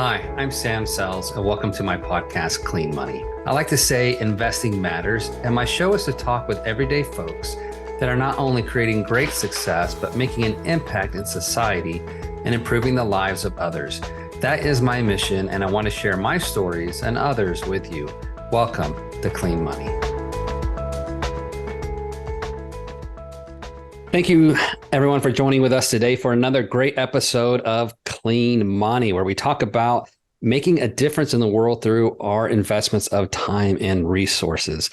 Hi, I'm Sam Sells, and welcome to my podcast, Clean Money. I like to say investing matters, and my show is to talk with everyday folks that are not only creating great success, but making an impact in society and improving the lives of others. That is my mission, and I want to share my stories and others with you. Welcome to Clean Money. Thank you, everyone, for joining with us today for another great episode of Clean Money, where we talk about making a difference in the world through our investments of time and resources.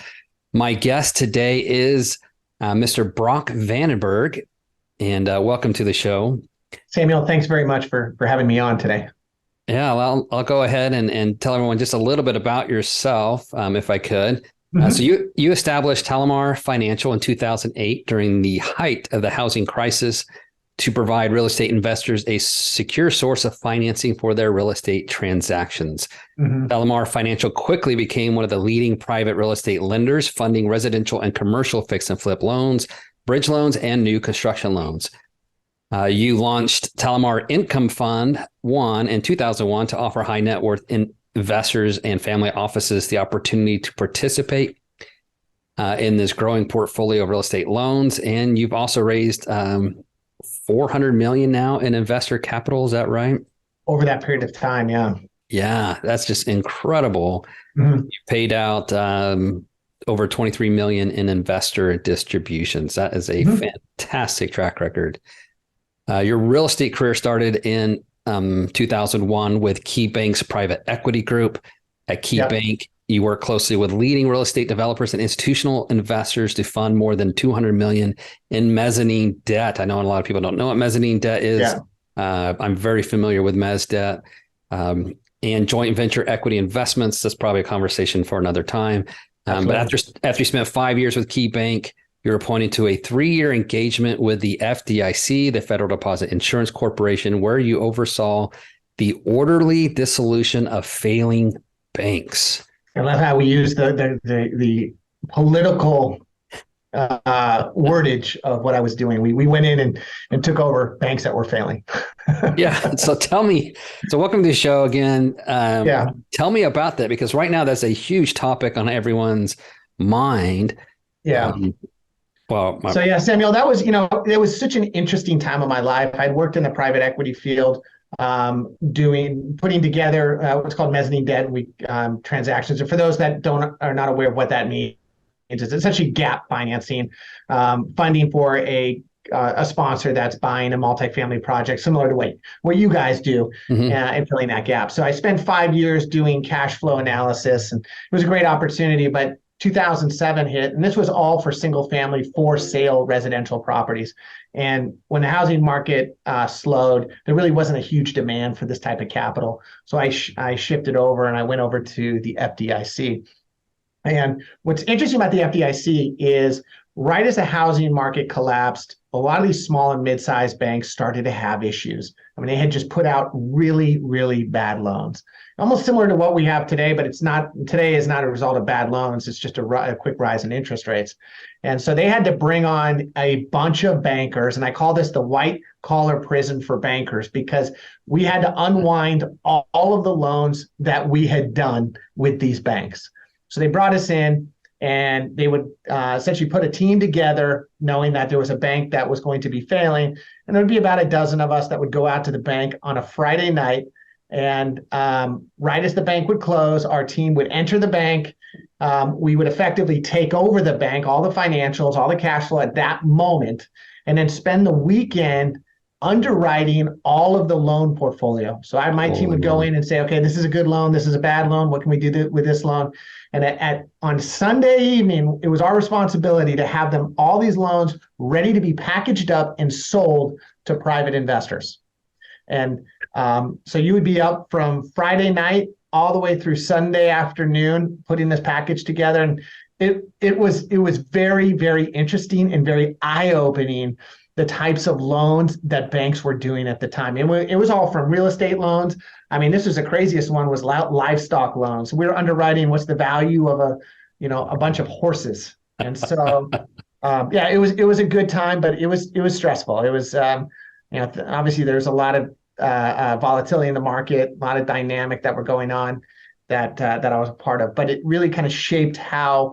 My guest today is Mr. Brock VandenBerg, and welcome to the show. Samuel, thanks very much for having me on today. Yeah, well, I'll go ahead and tell everyone just a little bit about yourself, if I could. So you established TaliMar Financial in 2008 during the height of the housing crisis to provide real estate investors a secure source of financing for their real estate transactions. TaliMar Financial quickly became one of the leading private real estate lenders, funding residential and commercial fix and flip loans, bridge loans, and new construction loans. You launched TaliMar Income Fund 1 in 2001 to offer high net worth investors and family offices the opportunity to participate in this growing portfolio of real estate loans. And you've also raised $400 million now in investor capital. Is that right? Over that period of time, yeah. Yeah, that's just incredible. You paid out over $23 million in investor distributions. That is a fantastic track record. Your real estate career started in 2001 with KeyBank's private equity group. At KeyBank, you work closely with leading real estate developers and institutional investors to fund more than $200 million in mezzanine debt. I know a lot of people don't know what mezzanine debt is. Yeah. I'm very familiar with mezz debt and joint venture equity investments. That's probably a conversation for another time. But after you spent 5 years with KeyBank, you're appointed to a 3-year engagement with the FDIC, the Federal Deposit Insurance Corporation, where you oversaw the orderly dissolution of failing banks. I love how we use the political wordage of what I was doing. We went in and took over banks that were failing. Yeah. So welcome to the show again. Tell me about that, because right now that's a huge topic on everyone's mind. Yeah. Samuel, that was, it was such an interesting time of my life. I'd worked in the private equity field, putting together what's called mezzanine debt transactions. And for those that are not aware of what that means, it's essentially gap financing, funding for a sponsor that's buying a multifamily project, similar to what you guys do, and filling that gap. So I spent 5 years doing cash flow analysis, and it was a great opportunity, but 2007 hit, and this was all for single family for sale residential properties. And when the housing market slowed, there really wasn't a huge demand for this type of capital. So I shifted over and I went over to the FDIC. And what's interesting about the FDIC is right as the housing market collapsed, a lot of these small and mid-sized banks started to have issues. I mean, they had just put out really, really bad loans. Almost similar to what we have today, but today is not a result of bad loans. It's just a quick rise in interest rates. And so they had to bring on a bunch of bankers, and I call this the white collar prison for bankers, because we had to unwind all of the loans that we had done with these banks. So they brought us in, and they would essentially put a team together knowing that there was a bank that was going to be failing. And there would be about a dozen of us that would go out to the bank on a Friday night. And right as the bank would close, our team would enter the bank. We would effectively take over the bank, all the financials, all the cash flow at that moment, and then spend the weekend underwriting all of the loan portfolio. So my team would go in and say, okay, this is a good loan, this is a bad loan, what can we do with this loan? And on Sunday evening, it was our responsibility to have all these loans ready to be packaged up and sold to private investors. And so you would be up from Friday night all the way through Sunday afternoon, putting this package together. And it was very, very interesting and very eye-opening, the types of loans that banks were doing at the time. It was all from real estate loans. I mean, this was the craziest one, was livestock loans. We were underwriting what's the value of a bunch of horses. And so, it was a good time, but it was stressful. It was, obviously there's a lot of volatility in the market, a lot of dynamic that were going on that I was a part of. But it really kind of shaped how,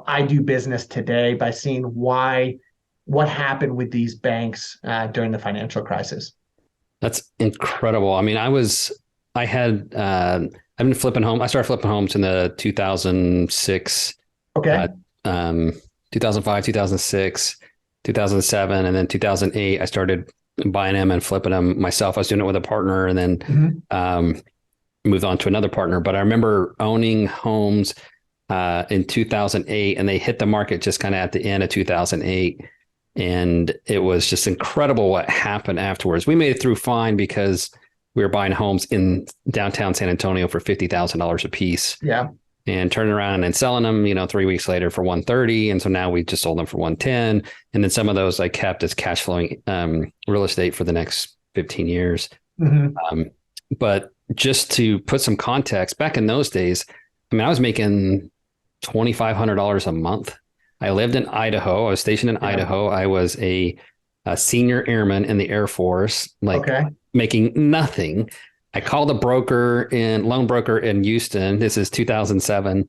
I do business today by seeing what happened with these banks during the financial crisis. That's incredible. I mean, I've been flipping home. I started flipping homes in the 2006, okay, 2005, 2006, 2007, and then 2008. I started buying them and flipping them myself. I was doing it with a partner, and then moved on to another partner. But I remember owning homes in 2008, and they hit the market just kind of at the end of 2008. And it was just incredible what happened afterwards. We made it through fine because we were buying homes in downtown San Antonio for $50,000 a piece. Yeah. And turning around and selling them, 3 weeks later for 130. And so now we just sold them for 110. And then some of those I kept as cash flowing real estate for the next 15 years. But just to put some context, back in those days, I mean, I was making $2,500 a month. I lived in Idaho. I was stationed in Idaho. I was a senior airman in the Air Force, making nothing. I called a loan broker in Houston. This is 2007,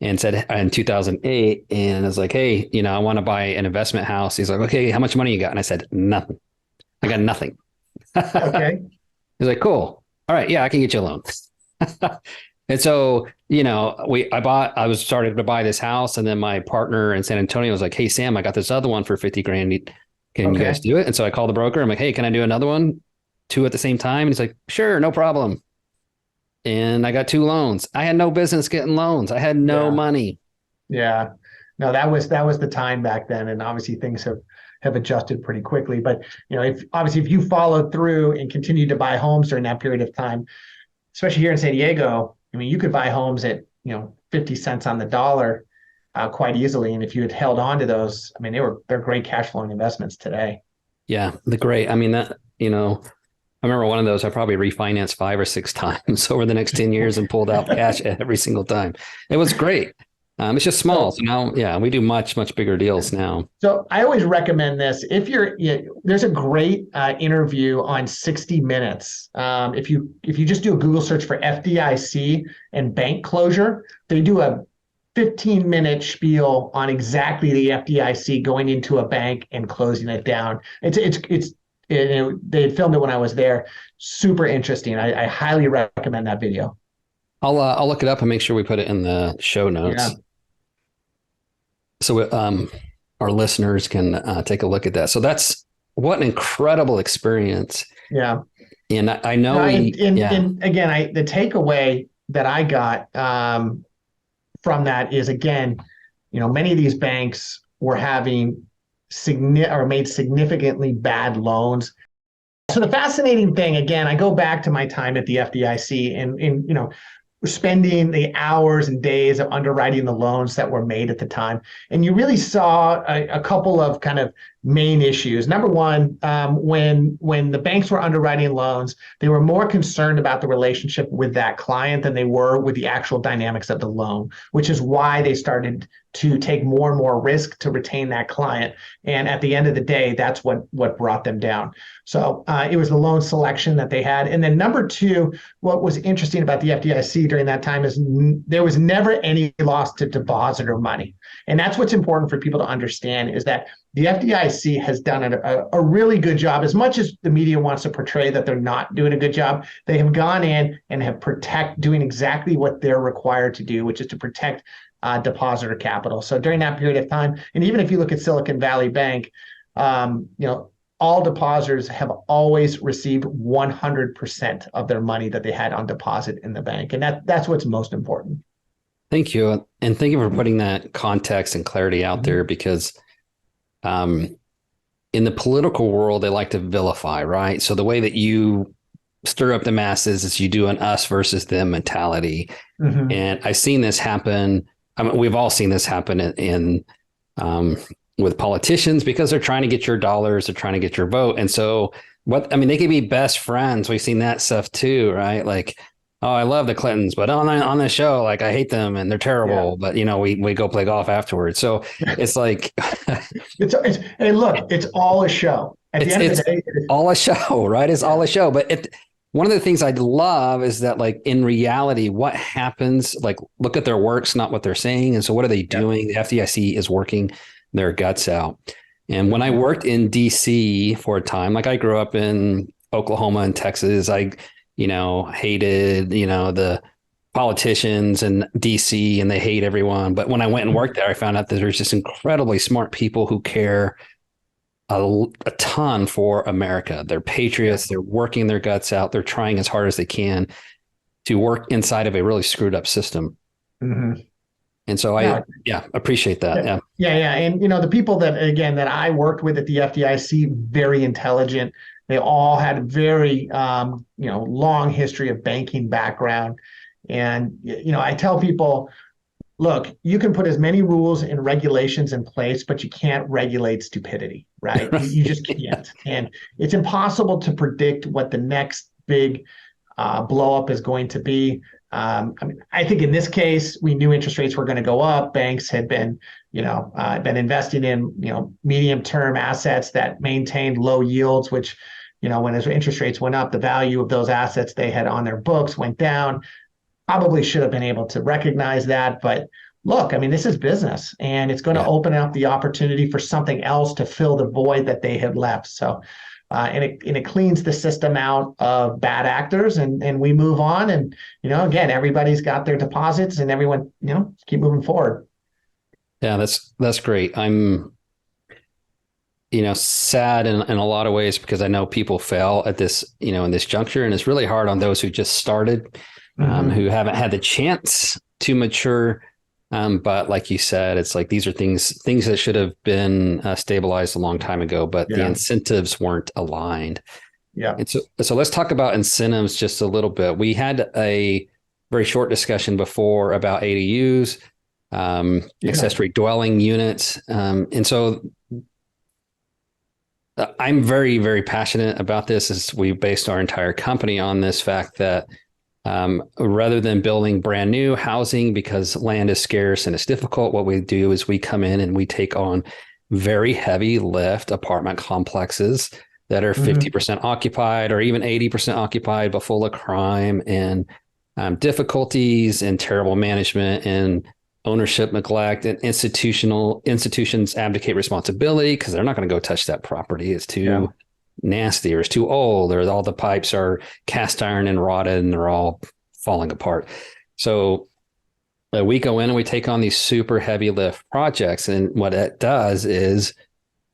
and said in 2008, and I was like, hey, I want to buy an investment house. He's like, okay, how much money you got? And I said, nothing. I got nothing. Okay. He's like, cool. All right. Yeah, I can get you a loan. And so, I was starting to buy this house, and then my partner in San Antonio was like, hey, Sam, I got this other one for 50 grand. Can you guys do it? And so I called the broker. I'm like, hey, can I do another one? 2 at the same time? And he's like, sure, no problem. And I got 2 loans. I had no business getting loans. I had no money. Yeah. No, that was the time back then. And obviously things have adjusted pretty quickly. But, if you followed through and continued to buy homes during that period of time, especially here in San Diego, I mean, you could buy homes at, 50 cents on the dollar quite easily. And if you had held on to those, I mean, they're great cash flowing investments today. Yeah, I mean, I remember one of those, I probably refinanced 5 or 6 times over the next 10 years and pulled out cash every single time. It was great. It's just small. So now, we do much, much bigger deals now. So I always recommend this. If there's a great interview on 60 Minutes. If you just do a Google search for FDIC and bank closure, they do a 15-minute spiel on exactly the FDIC going into a bank and closing it down. They had filmed it when I was there. Super interesting. I highly recommend that video. I'll look it up and make sure we put it in the show notes. Yeah. So our listeners can take a look at that. So that's what an incredible experience. Yeah. And I know. And again, the takeaway that I got from that is, again, many of these banks were having made significantly bad loans. So the fascinating thing, again, I go back to my time at the FDIC and spending the hours and days of underwriting the loans that were made at the time. And you really saw a couple of kind of main issues. Number one, when the banks were underwriting loans, they were more concerned about the relationship with that client than they were with the actual dynamics of the loan, which is why they started to take more and more risk to retain that client. And at the end of the day, that's what brought them down. So it was the loan selection that they had. And then number two, what was interesting about the FDIC during that time is there was never any loss to depositor money. And that's what's important for people to understand, is that the FDIC has done a really good job. As much as the media wants to portray that they're not doing a good job, they have gone in and have doing exactly what they're required to do, which is to protect depositor capital. So during that period of time, and even if you look at Silicon Valley Bank, all depositors have always received 100% of their money that they had on deposit in the bank. And that's what's most important. Thank you. And thank you for putting that context and clarity out there, because in the political world, they like to vilify, right? So the way that you stir up the masses is you do an us versus them mentality. Mm-hmm. And I've seen this happen. I mean, we've all seen this happen in with politicians, because they're trying to get your dollars, they're trying to get your vote. And so they could be best friends. We've seen that stuff too, right? Like, oh, I love the Clintons, but on the show, like, I hate them and they're terrible. Yeah. But we go play golf afterwards. So it's like, it's all a show. at the end of the day, it's all a show, right? It's all a show. But one of the things I love is that, like, in reality, what happens, like, look at their works, not what they're saying. And so what are they doing? The FDIC is working their guts out. And when I worked in DC for a time, like, I grew up in Oklahoma and Texas, I, hated, the politicians in DC, and they hate everyone. But when I went and worked there, I found out that there's just incredibly smart people who care a ton for America. They're patriots. They're working their guts out. They're trying as hard as they can to work inside of a really screwed up system. Mm-hmm. And so I appreciate that. Yeah. And, the people that I worked with at the FDIC, very intelligent. They all had very, long history of banking background. And, I tell people, look, you can put as many rules and regulations in place, but you can't regulate stupidity, right? You just can't. And it's impossible to predict what the next big blow up is going to be. I think in this case, we knew interest rates were going to go up. Banks had been investing in, medium-term assets that maintained low yields, which, when as interest rates went up, the value of those assets they had on their books went down. Probably should have been able to recognize that. But look, this is business, and it's going to open up the opportunity for something else to fill the void that they had left. So, and it cleans the system out of bad actors, and we move on. And, again, everybody's got their deposits, and everyone, keep moving forward. Yeah, that's great. I'm, sad in a lot of ways, because I know people fail at this, in this juncture, and it's really hard on those who just started, who haven't had the chance to mature. But like you said, it's like, these are things that should have been stabilized a long time ago, but the incentives weren't aligned. Yeah. And so let's talk about incentives just a little bit. We had a very short discussion before about ADUs, accessory dwelling units. And so I'm very, very passionate about this, as we based our entire company on this fact that rather than building brand new housing because land is scarce and it's difficult, what we do is we come in and we take on very heavy lift apartment complexes that are 50% occupied or even 80% occupied, but full of crime and difficulties and terrible management and ownership neglect, and institutions abdicate responsibility because they're not going to go touch that property. It's too nasty, or it's too old, or all the pipes are cast iron and rotted and they're all falling apart. So we go in and we take on these super heavy lift projects. And what it does is,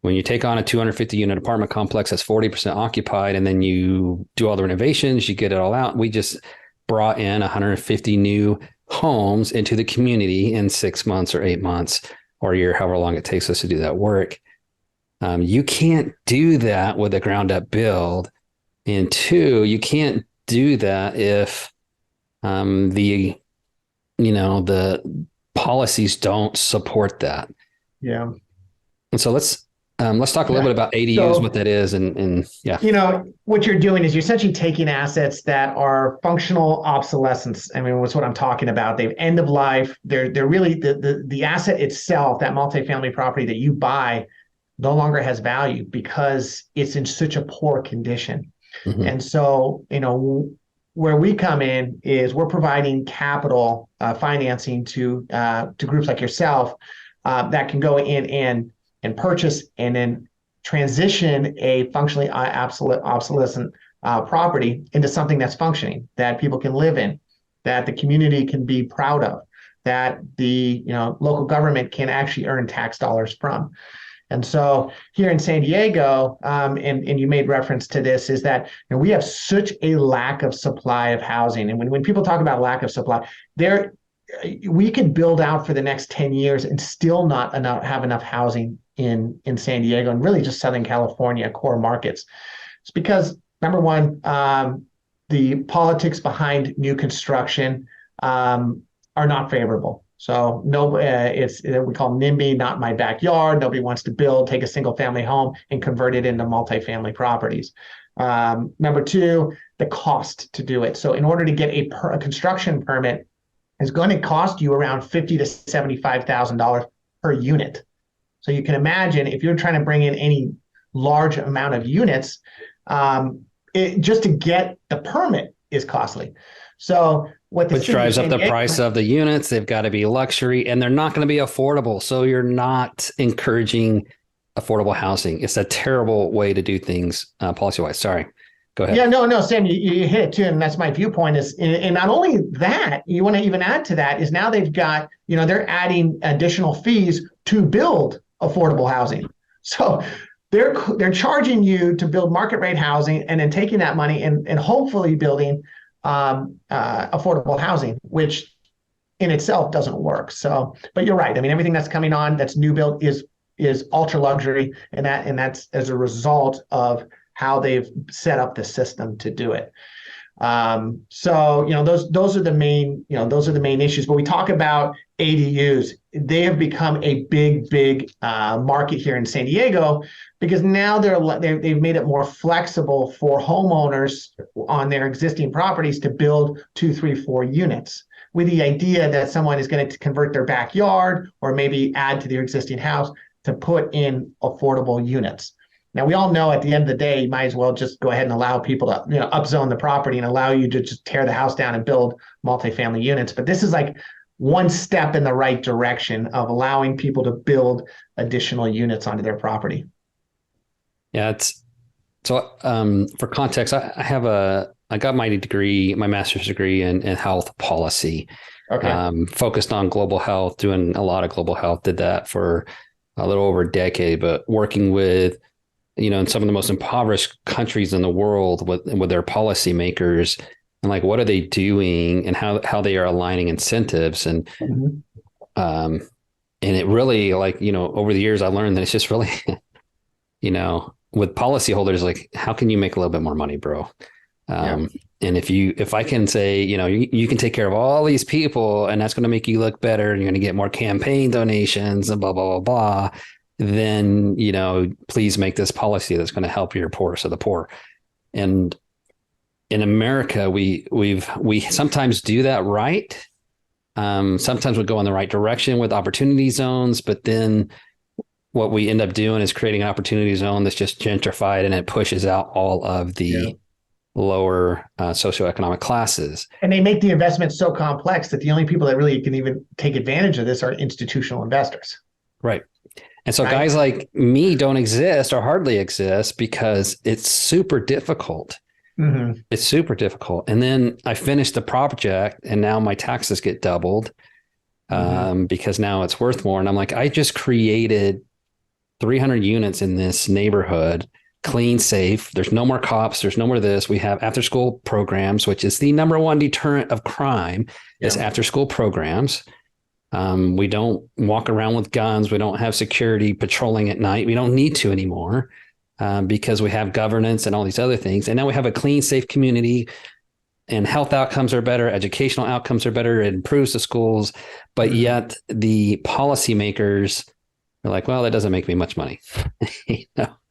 when you take on a 250 unit apartment complex that's 40% occupied, and then you do all the renovations, you get it all out. We just brought in 150 new homes into the community in 6 months or 8 months or a year, however long it takes us to do that work. You can't do that with a ground up build. And two, you can't do that if the policies don't support that. Yeah. And so let's talk a little bit about ADUs, what that is, and what you're doing is you're essentially taking assets that are functional obsolescence. That's what I'm talking about. They've end of life. They're really the asset itself, that multifamily property that you buy, no longer has value because it's in such a poor condition. And so, where we come in is we're providing capital financing to groups like yourself that can go in and purchase and then transition a functionally obsolescent property into something that's functioning, that people can live in, that the community can be proud of, that the local government can actually earn tax dollars from. And so here in San Diego, and you made reference to this, is that we have such a lack of supply of housing. And when people talk about lack of supply, we could build out for the next 10 years and still not have enough housing in San Diego and really just Southern California core markets. It's because, number one, the politics behind new construction are not favorable. So it's we call NIMBY, not my backyard. Nobody wants to take a single family home and convert it into multifamily properties. Number two, the cost to do it. So in order to get a construction permit is going to cost you around $50,000 to $75,000 per unit. So you can imagine if you're trying to bring in any large amount of units, just to get the permit is costly. So which drives up the price of the units. They've got to be luxury, and they're not going to be affordable. So you're not encouraging affordable housing. It's a terrible way to do things policy-wise. Sorry. Go ahead. Yeah, no, Sam, you hit it too. And that's my viewpoint is, and not only that, you want to even add to that is now they've got, they're adding additional fees to build affordable housing. So they're charging you to build market rate housing and then taking that money and hopefully building affordable housing, which in itself doesn't work. So, but you're right. I mean, everything that's coming on that's new built is ultra luxury, and that's as a result of how they've set up the system to do it. So those are the main issues. But we talk about ADUs. They have become a big market here in San Diego because now they've made it more flexible for homeowners on their existing properties to build 2, 3, 4 units, with the idea that someone is going to convert their backyard or maybe add to their existing house to put in affordable units. Now, we all know at the end of the day, you might as well just go ahead and allow people to upzone the property and allow you to just tear the house down and build multifamily units. But this is like one step in the right direction of allowing people to build additional units onto their property. Yeah, for context, I got my degree, my master's degree in health policy. Okay. Focused on global health, doing a lot of global health, did that for a little over a decade, but working with, in some of the most impoverished countries in the world with their policymakers and like, what are they doing and how they are aligning incentives. And, and it really over the years, I learned that it's just really, with policyholders, like, how can you make a little bit more money, bro? And if I can say, you can take care of all these people and that's going to make you look better and you're going to get more campaign donations and blah, blah, blah, blah, then, please make this policy that's going to help your poorest of the poor. And in America, we sometimes do that right. Sometimes we go in the right direction with opportunity zones, but then what we end up doing is creating an opportunity zone that's just gentrified and it pushes out all of the lower socioeconomic classes. And they make the investment so complex that the only people that really can even take advantage of this are institutional investors. Right. And so guys like me don't exist or hardly exist because it's super difficult. Mm-hmm. It's super difficult. And then I finished the project and now my taxes get doubled because now it's worth more. And I'm like, I just created 300 units in this neighborhood, clean, safe. There's no more cops. There's no more this. We have after school programs, which is the number one deterrent of crime is after school programs. We don't walk around with guns. We don't have security patrolling at night. We don't need to anymore because we have governance and all these other things. And now we have a clean, safe community and health outcomes are better. Educational outcomes are better. It improves the schools. But yet the policymakers are like, well, that doesn't make me much money.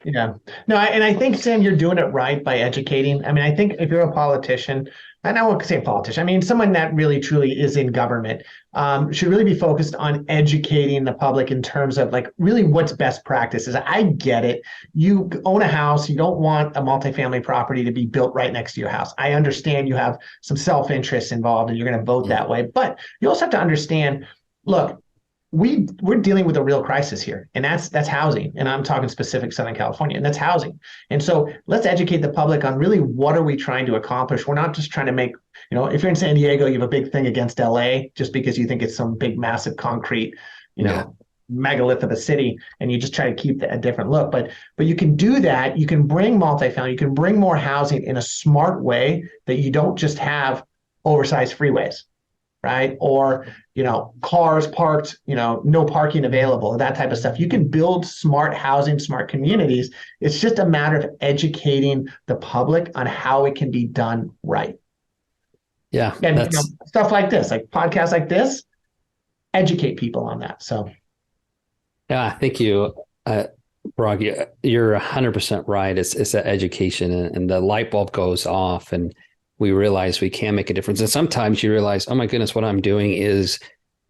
Yeah. No, and I think, Sam, you're doing it right by educating. I mean, I think if you're a politician, and I won't say politician, I mean, someone that really truly is in government should really be focused on educating the public in terms of like really what's best practices. I get it. You own a house. You don't want a multifamily property to be built right next to your house. I understand you have some self-interest involved and you're going to vote that way. But you also have to understand, look, we're dealing with a real crisis here, and that's housing. And I'm talking specific Southern California, and that's housing. And so let's educate the public on really what are we trying to accomplish. We're not just trying to make, if you're in San Diego, you have a big thing against LA just because you think it's some big, massive concrete, megalith of a city, and you just try to keep a different look. But you can do that. You can bring multifamily, you can bring more housing in a smart way that you don't just have oversized freeways. Right? Or, cars parked, no parking available, that type of stuff. You can build smart housing, smart communities. It's just a matter of educating the public on how it can be done right. Yeah. And stuff like this, like podcasts like this, educate people on that. So. Yeah, thank you. Brog, you're 100% right. It's that education and the light bulb goes off and we realize we can make a difference. And sometimes you realize, oh my goodness, what I'm doing is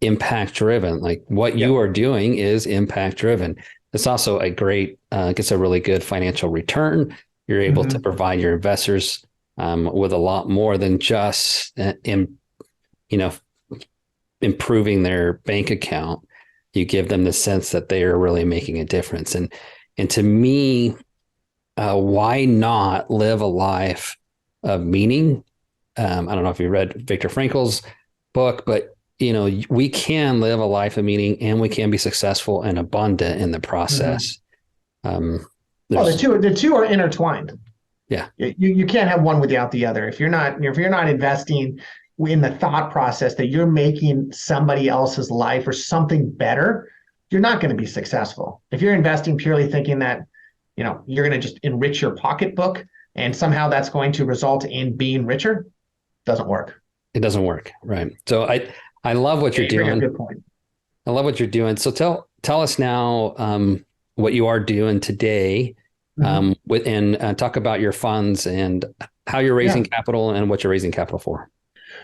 impact driven. Like what you are doing is impact driven. it's also a great, gets a really good financial return. You're able to provide your investors with a lot more than just, improving their bank account. You give them the sense that they are really making a difference. And to me, why not live a life of meaning? I don't know if you read Viktor Frankl's book, but we can live a life of meaning and we can be successful and abundant in the process. The two are intertwined. Yeah. You can't have one without the other. If you're not investing in the thought process that you're making somebody else's life or something better, you're not going to be successful. If you're investing purely thinking that, you're going to just enrich your pocketbook and somehow that's going to result in being richer, doesn't work. It doesn't work. Right. So I love what you're doing. Good point. I love what you're doing. So tell us now what you are doing today, and talk about your funds and how you're raising capital and what you're raising capital for.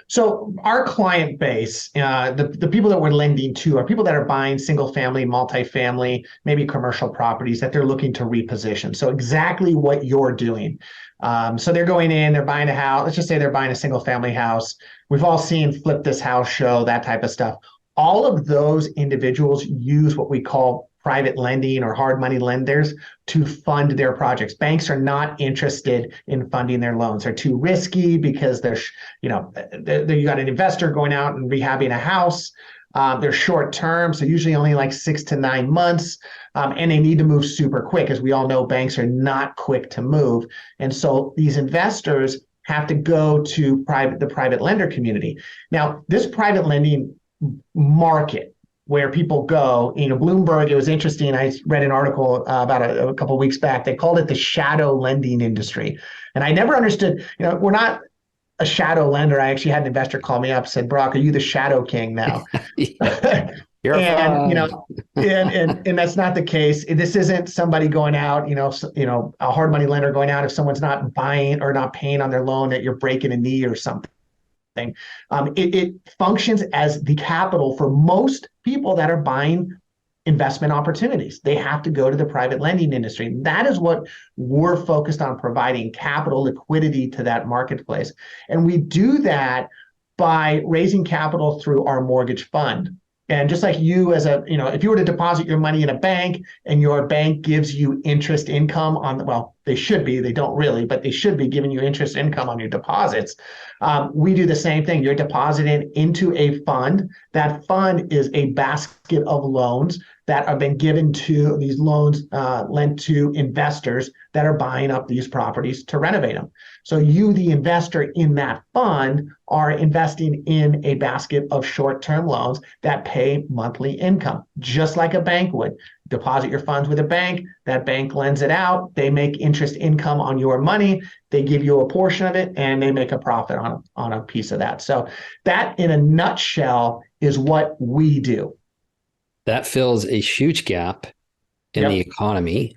So our client base, the people that we're lending to are people that are buying single family, multifamily, maybe commercial properties that they're looking to reposition. So exactly what you're doing. So they're going in, they're buying a house. Let's just say they're buying a single family house. We've all seen Flip This House show, that type of stuff. All of those individuals use what we call private lending or hard money lenders to fund their projects. Banks are not interested in funding their loans. They're too risky because you got an investor going out and rehabbing a house. They're short term, so usually only like 6 to 9 months. And they need to move super quick. As we all know, banks are not quick to move. And so these investors have to go to the private lender community. Now, this private lending market where people go, Bloomberg, it was interesting. I read an article about a couple of weeks back. They called it the shadow lending industry. And I never understood, we're not a shadow lender. I actually had an investor call me up, said, Brock, are you the shadow king now? And that's not the case. This isn't somebody going out, a hard money lender going out if someone's not buying or not paying on their loan that you're breaking a knee or something. It functions as the capital for most people that are buying investment opportunities. They have to go to the private lending industry. That is what we're focused on, providing capital liquidity to that marketplace. And we do that by raising capital through our mortgage fund. And just like you if you were to deposit your money in a bank and your bank gives you interest income they should be, they don't really, but they should be giving you interest income on your deposits. We do the same thing. You're depositing into a fund. That fund is a basket of loans that have been given to these loans, lent to investors that are buying up these properties to renovate them. So you, the investor in that fund, are investing in a basket of short-term loans that pay monthly income, just like a bank would. Deposit your funds with a bank, that bank lends it out, they make interest income on your money, they give you a portion of it, and they make a profit on a piece of that. So that, in a nutshell, is what we do. That fills a huge gap in the economy.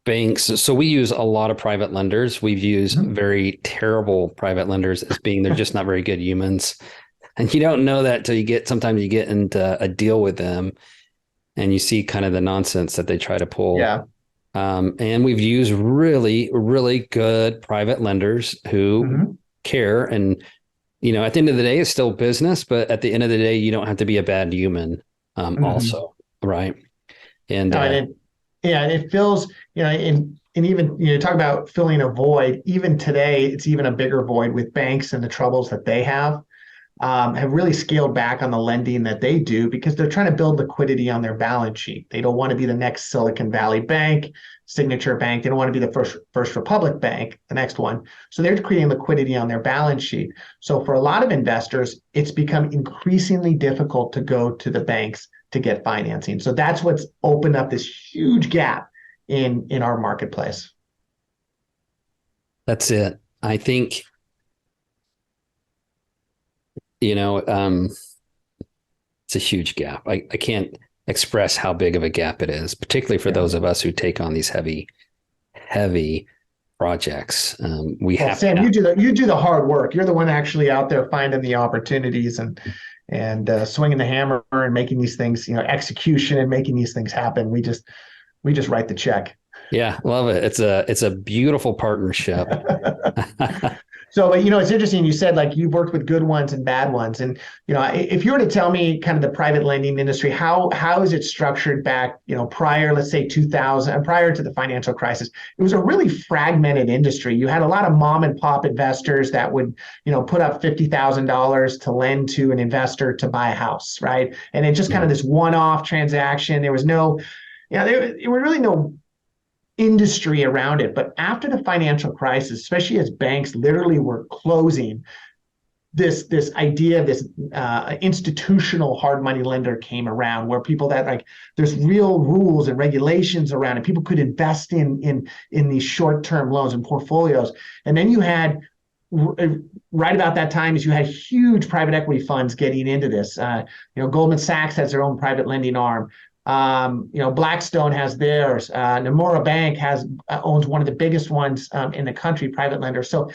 Banks. So we use a lot of private lenders. We've used very terrible private lenders as being, they're just not very good humans. And you don't know that till sometimes you get into a deal with them and you see kind of the nonsense that they try to pull. Yeah. And we've used really, really good private lenders who care. And, at the end of the day, it's still business, but at the end of the day, you don't have to be a bad human also. Right. And it fills, and even, talk about filling a void. Even today, it's even a bigger void with banks and the troubles that they have really scaled back on the lending that they do because they're trying to build liquidity on their balance sheet. They don't want to be the next Silicon Valley Bank, Signature Bank. They don't want to be the First Republic Bank, the next one. So they're creating liquidity on their balance sheet. So for a lot of investors, it's become increasingly difficult to go to the banks to get financing. So that's what's opened up this huge gap in our marketplace. That's it. I think, it's a huge gap. I can't express how big of a gap it is, particularly for those of us who take on these heavy projects. Sam, you do the hard work. You're the one actually out there finding the opportunities and swinging the hammer and making these things, execution and making these things happen. We just write the check. Yeah, love it. It's a beautiful partnership. So, it's interesting. You said like you've worked with good ones and bad ones. And, if you were to tell me kind of the private lending industry, how is it structured back, prior, let's say 2000, prior to the financial crisis, it was a really fragmented industry. You had a lot of mom and pop investors that would, put up $50,000 to lend to an investor to buy a house, right? And it just kind of this one-off transaction. There was no, there was really no industry around it. But after the financial crisis, especially as banks literally were closing, this idea, this institutional hard money lender came around, where people that like there's real rules and regulations around it. People could invest in these short-term loans and portfolios. And then you had right about that time is you had huge private equity funds getting into this. Goldman Sachs has their own private lending arm. Blackstone has theirs. Nomura Bank owns one of the biggest ones in the country, private lender. So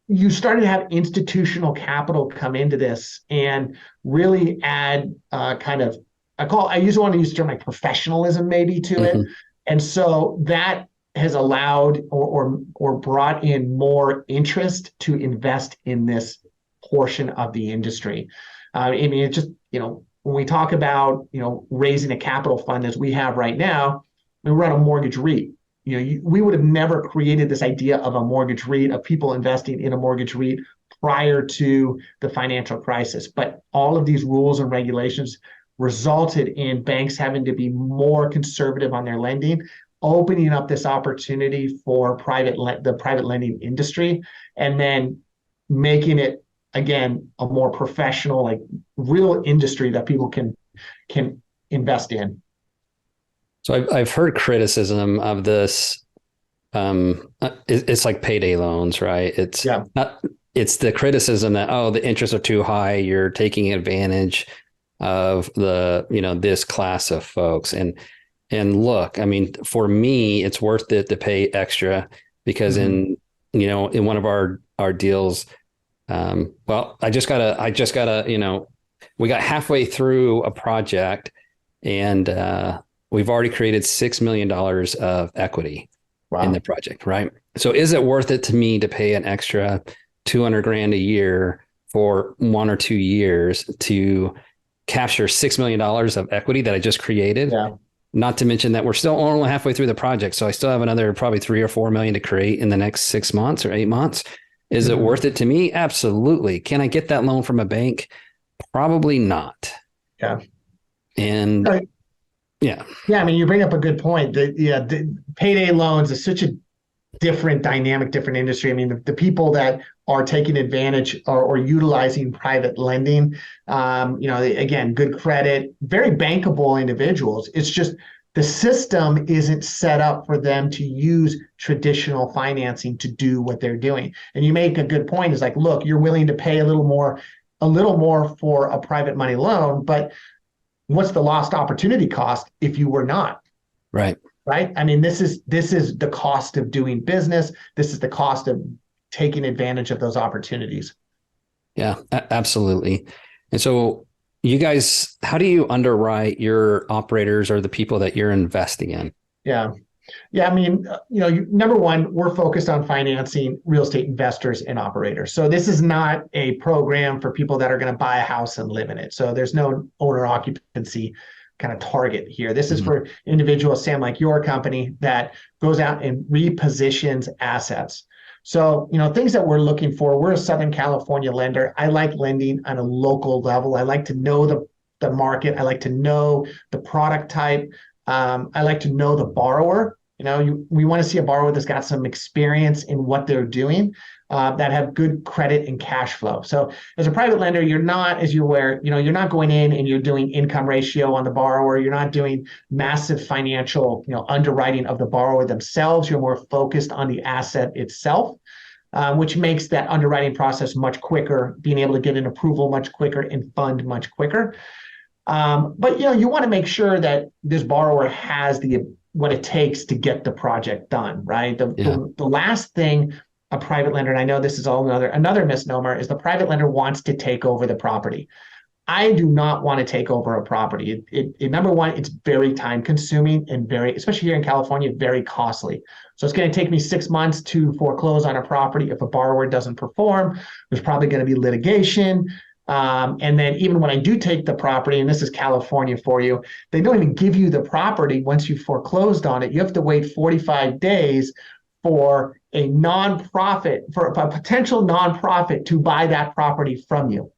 you started to have institutional capital come into this and really add I usually want to use the term like professionalism maybe to it. And so that has allowed or brought in more interest to invest in this portion of the industry. It's just, when we talk about, raising a capital fund as we have right now, we run a mortgage REIT. We would have never created this idea of a mortgage REIT, of people investing in a mortgage REIT prior to the financial crisis. But all of these rules and regulations resulted in banks having to be more conservative on their lending, opening up this opportunity for the private lending industry, and then making it, again, a more professional, like real industry that people can invest in. So I've heard criticism of this. It's like payday loans, right? It's the criticism that, the interests are too high. You're taking advantage of this class of folks. And look, I mean, for me, it's worth it to pay extra because in one of our deals, I just gotta, we got halfway through a project and we've already created $6 million of equity in the project, right? So is it worth it to me to pay an extra $200,000 a year for 1 or 2 years to capture $6 million of equity that I just created? Yeah. Not to mention that we're still only halfway through the project. So I still have another probably 3 or 4 million to create in the next 6 months or 8 months. Is it worth it to me? Absolutely. Can I get that loan from a bank? Probably not. Yeah. And yeah. I mean, you bring up a good point. The payday loans is such a different dynamic, different industry. I mean, the people that are taking advantage or utilizing private lending, again, good credit, very bankable individuals. It's just the system isn't set up for them to use traditional financing to do what they're doing. And you make a good point. Is like, look, you're willing to pay a little more for a private money loan, but what's the lost opportunity cost if you were not? Right. I mean, this is the cost of doing business. This is the cost of taking advantage of those opportunities. Yeah, absolutely. And so you guys, how do you underwrite your operators or the people that you're investing in? Yeah. I mean, number one, we're focused on financing real estate investors and operators. So this is not a program for people that are going to buy a house and live in it. So there's no owner occupancy kind of target here. This is for individuals, Sam, like your company, that goes out and repositions assets. So, things that we're looking for, we're a Southern California lender. I like lending on a local level. I like to know the market. I like to know the product type. I like to know the borrower. We want to see a borrower that's got some experience in what they're doing, that have good credit and cash flow. So as a private lender, you're not, as you're aware, you're not going in and you're doing income ratio on the borrower. You're not doing massive financial, underwriting of the borrower themselves. You're more focused on the asset itself, which makes that underwriting process much quicker, being able to get an approval much quicker and fund much quicker. But you want to make sure that this borrower has what it takes to get the project done, right? The last thing a private lender, and I know this is all another misnomer, is the private lender wants to take over the property. I do not want to take over a property. Number one, it's very time consuming and especially here in California, very costly. So it's going to take me 6 months to foreclose on a property. If a borrower doesn't perform, there's probably going to be litigation. And then even when I do take the property, and this is California for you, they don't even give you the property once you've foreclosed on it. You have to wait 45 days for a potential nonprofit to buy that property from you.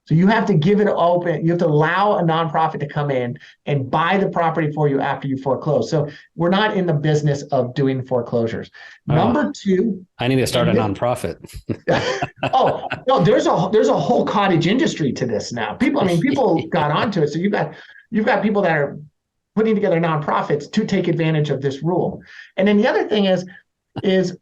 So you have to give it open. You have to allow a nonprofit to come in and buy the property for you after you foreclose. So we're not in the business of doing foreclosures. Number two, I need to start a nonprofit. Oh no, there's a whole cottage industry to this now. People got onto it. So you've got people that are putting together nonprofits to take advantage of this rule. And then the other thing is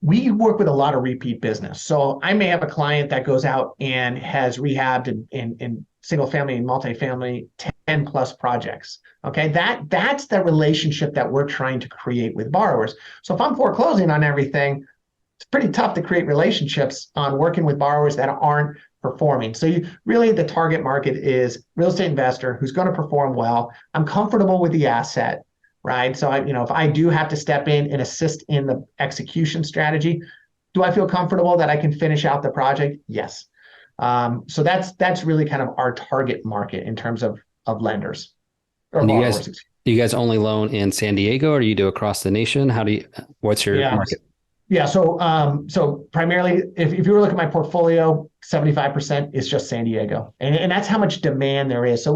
we work with a lot of repeat business. So I may have a client that goes out and has rehabbed in single family and multifamily 10 plus projects. Okay. That's the relationship that we're trying to create with borrowers. So if I'm foreclosing on everything, it's pretty tough to create relationships on working with borrowers that aren't performing. So really the target market is real estate investor who's going to perform well. I'm comfortable with the asset. Right. So if I do have to step in and assist in the execution strategy, do I feel comfortable that I can finish out the project? Yes. So that's really kind of our target market in terms of lenders or borrowers. Do you guys only loan in San Diego, or do you do across the nation? What's your market? Yeah. So primarily, if you were looking at my portfolio, 75% is just San Diego, and that's how much demand there is.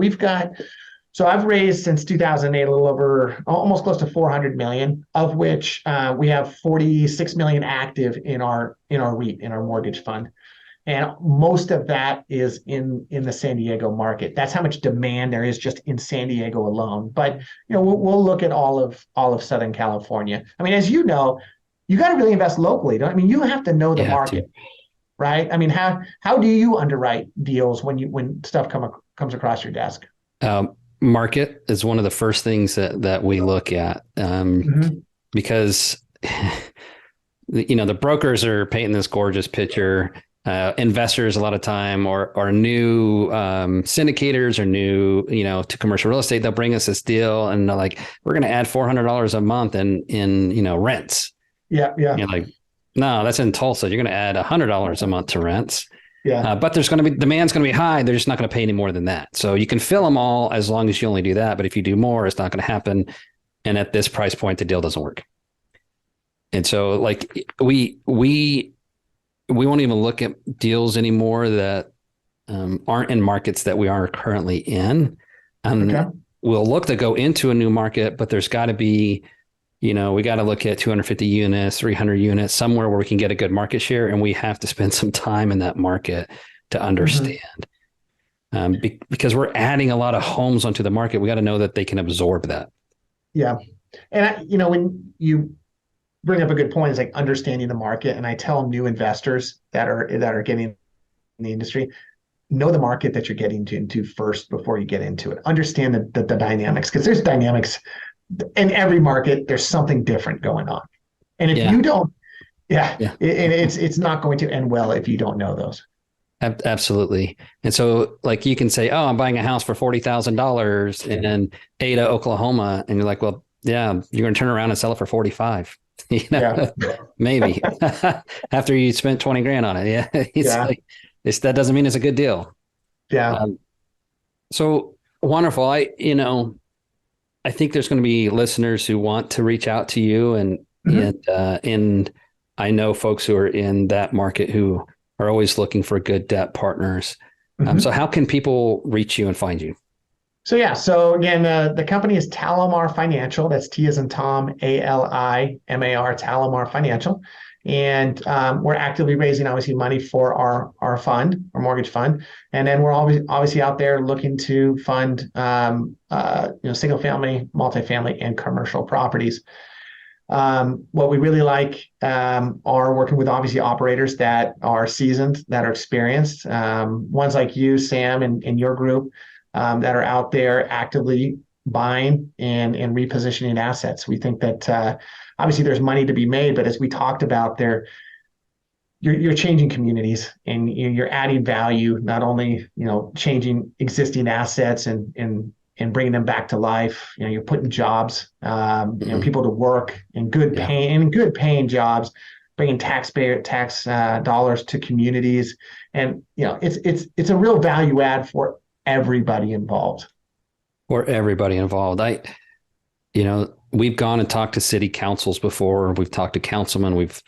So I've raised since 2008 a little over, almost close to 400 million, of which we have 46 million active in our REIT, in our mortgage fund, and most of that is in the San Diego market. That's how much demand there is just in San Diego alone. But we'll look at all of Southern California. I mean, as you know, you got to really invest locally. You have to know the market, right? I mean, how do you underwrite deals when stuff comes across your desk? Market is one of the first things that we look at, because the brokers are painting this gorgeous picture. Investors a lot of time or new syndicators or new to commercial real estate, they'll bring us this deal and they're like, we're going to add $400 a month in rents. Yeah. You're like, no, that's in Tulsa. You're going to add $100 a month to rents. Yeah. But demand's going to be high. They're just not going to pay any more than that. So you can fill them all as long as you only do that. But if you do more, it's not going to happen. And at this price point, the deal doesn't work. And so we won't even look at deals anymore that aren't in markets that we are currently in. We'll look to go into a new market, but there's got to be, we got to look at 250 units, 300 units, somewhere where we can get a good market share. And we have to spend some time in that market to understand. Because we're adding a lot of homes onto the market. We got to know that they can absorb that. Yeah. And, when you bring up a good point, is like understanding the market. And I tell new investors that are getting in the industry, know the market that you're getting into first before you get into it. Understand the dynamics, because there's dynamics in every market. There's something different going on. And if you don't, it's not going to end well if you don't know those. Absolutely. And so you can say, oh, I'm buying a house for $40,000 in Ada, Oklahoma. And you're like, well, yeah, you're going to turn around and sell it for 45. Maybe after you spent 20 grand on it. That doesn't mean it's a good deal. So wonderful. I think there's going to be listeners who want to reach out to you, and I know folks who are in that market who are always looking for good debt partners. So how can people reach you and find you? So again, the company is TaliMar Financial. That's T as in Tom, ALIMAR, TaliMar Financial. And we're actively raising, obviously, money for our fund, our mortgage fund. And then we're obviously out there looking to fund single family, multifamily, and commercial properties. What we really like are working with, obviously, operators that are seasoned, that are experienced, ones like you, Sam, and your group, that are out there actively buying and repositioning assets. We think that obviously there's money to be made, but as we talked about, you're changing communities, and you're adding value, not only, changing existing assets and bringing them back to life. You're putting jobs, people to work in good paying jobs, bringing tax dollars to communities. And, it's a real value add for everybody involved. We've gone and talked to city councils before. We've talked to councilmen. We've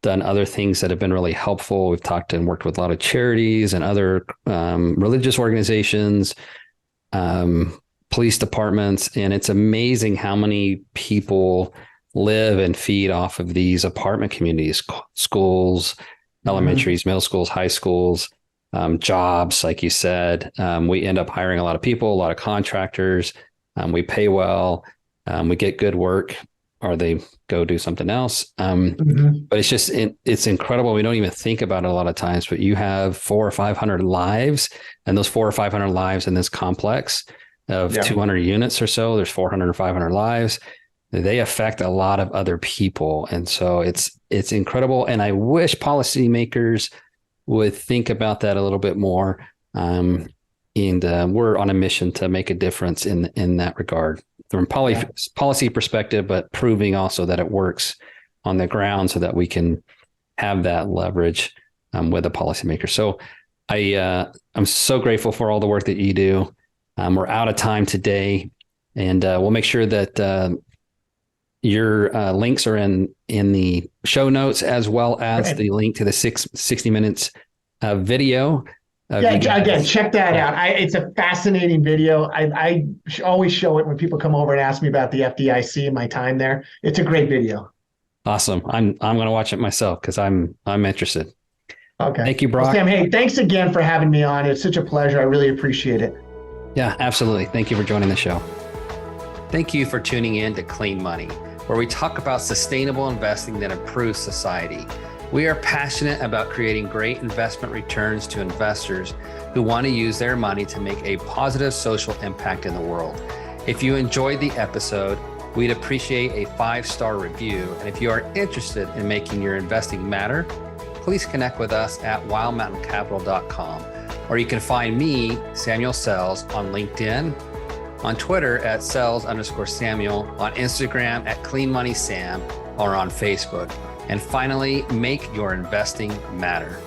done other things that have been really helpful. We've talked and worked with a lot of charities and other religious organizations, police departments. And it's amazing how many people live and feed off of these apartment communities, schools, elementaries, middle schools, high schools, jobs, like you said. We end up hiring a lot of people, a lot of contractors. We pay well. We get good work, or they go do something else. But it's incredible. We don't even think about it a lot of times, but you have 400 or 500 lives, and those 400 or 500 lives in this complex of 200 units or so, there's 400 or 500 lives. They affect a lot of other people. And so it's incredible. And I wish policymakers would think about that a little bit more. And we're on a mission to make a difference in that regard from policy perspective, but proving also that it works on the ground so that we can have that leverage with the policymaker. So I'm so grateful for all the work that you do. We're out of time today, and we'll make sure that your links are in the show notes, as well as the link to the 60 minutes video. Again, check that out. It's a fascinating video. I always show it when people come over and ask me about the FDIC and my time there. It's a great video. Awesome. I'm going to watch it myself because I'm interested. Okay. Thank you, Brock. Well, Sam, hey, thanks again for having me on. It's such a pleasure. I really appreciate it. Yeah, absolutely. Thank you for joining the show. Thank you for tuning in to Clean Money, where we talk about sustainable investing that improves society. We are passionate about creating great investment returns to investors who want to use their money to make a positive social impact in the world. If you enjoyed the episode, we'd appreciate a 5-star review. And if you are interested in making your investing matter, please connect with us at wildmountaincapital.com, or you can find me, Samuel Sells, on LinkedIn, on Twitter at Sells_Samuel, on Instagram at Clean Money Sam, or on Facebook. And finally, make your investing matter.